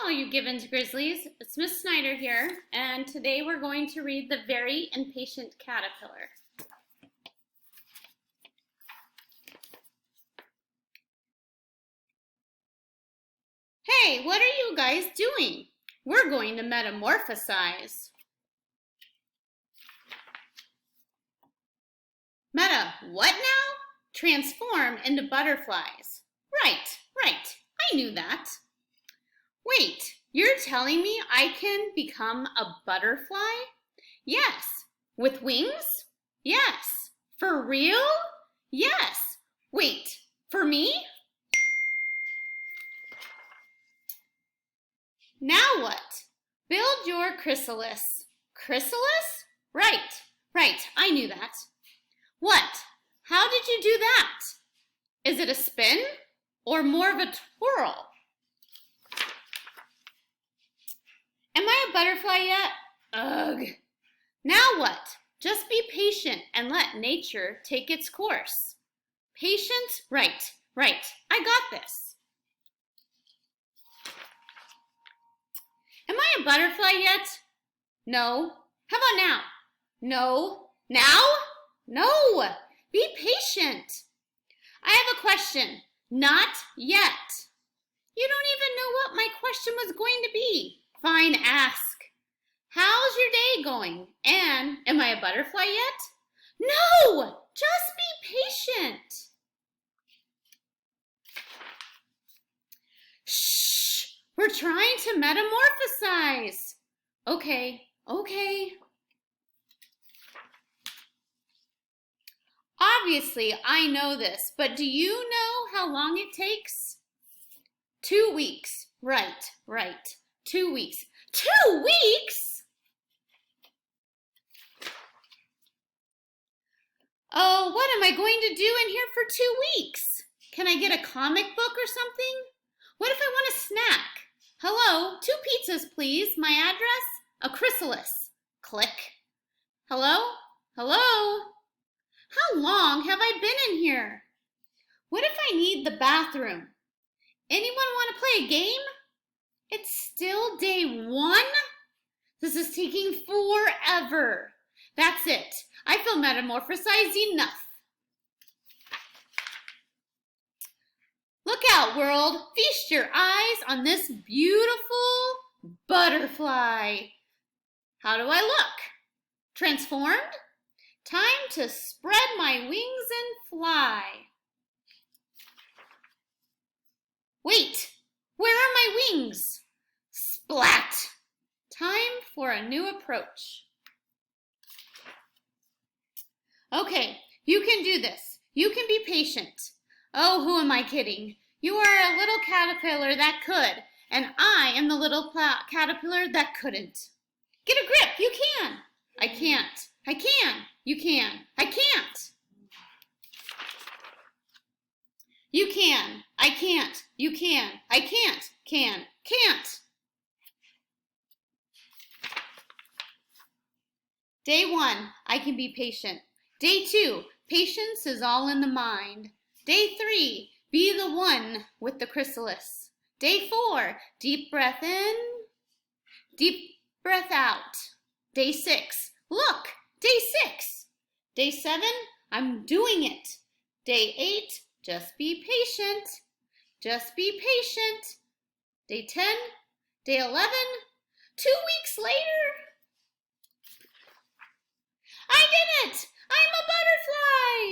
Hello, you Givens Grizzlies. It's Miss Snyder here, and today we're going to read The Very Impatient Caterpillar. Hey, what are you guys doing? We're going to metamorphosize. What now? Transform into butterflies. Right. I knew that. Wait, you're telling me I can become a butterfly? Yes. With wings? Yes. For real? Yes. Wait, for me? Now what? Build your chrysalis. Chrysalis? Right, I knew that. What? How did you do that? Is it a spin or more of a twirl? Am I a butterfly yet? Ugh. Now what? Just be patient and let nature take its course. Patient? Right. I got this. Am I a butterfly yet? No. How about now? No. Now? No. Be patient. I have a question. Not yet. You don't even know what my question was going to be. Fine, ask. How's your day going? And am I a butterfly yet? No! Just be patient. Shh! We're trying to metamorphosize. Okay. Obviously, I know this, but do you know how long it takes? 2 weeks. Right. 2 weeks. 2 weeks? Oh, what am I going to do in here for 2 weeks? Can I get a comic book or something? What if I want a snack? Hello, 2 pizzas, please. My address? A chrysalis. Click. Hello? How long have I been in here? What if I need the bathroom? Anyone want to play a game? It's still day 1? This is taking forever. That's it. I feel metamorphosized enough. Look out, world. Feast your eyes on this beautiful butterfly. How do I look? Transformed? Time to spread my wings and fly. Wait, where are my wings? Splat! Time for a new approach. Okay, you can do this. You can be patient. Oh, who am I kidding? You are a little caterpillar that could, and I am the little caterpillar that couldn't. Get a grip, you can. I can't. I can. You can. I can't. You can. I can't. You can. I can't. Can't. Day 1, I can be patient. Day 2, patience is all in the mind. Day 3, be the one with the chrysalis. Day 4, deep breath in, deep breath out. Day 6, look, day 6. Day 7, I'm doing it. Day 8, just be patient. Day 10, day 11, 2 weeks later. I did it! I'm a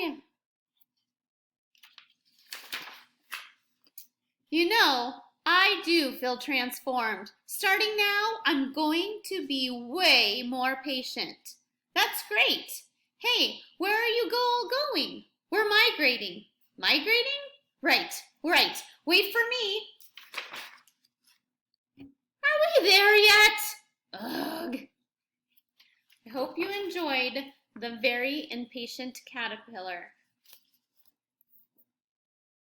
butterfly! You know, I do feel transformed. Starting now, I'm going to be way more patient. That's great. Hey, where are you all going? We're migrating. Migrating? Right. Wait for me. Are we there yet? Ugh. I hope you enjoyed The Very Impatient Caterpillar.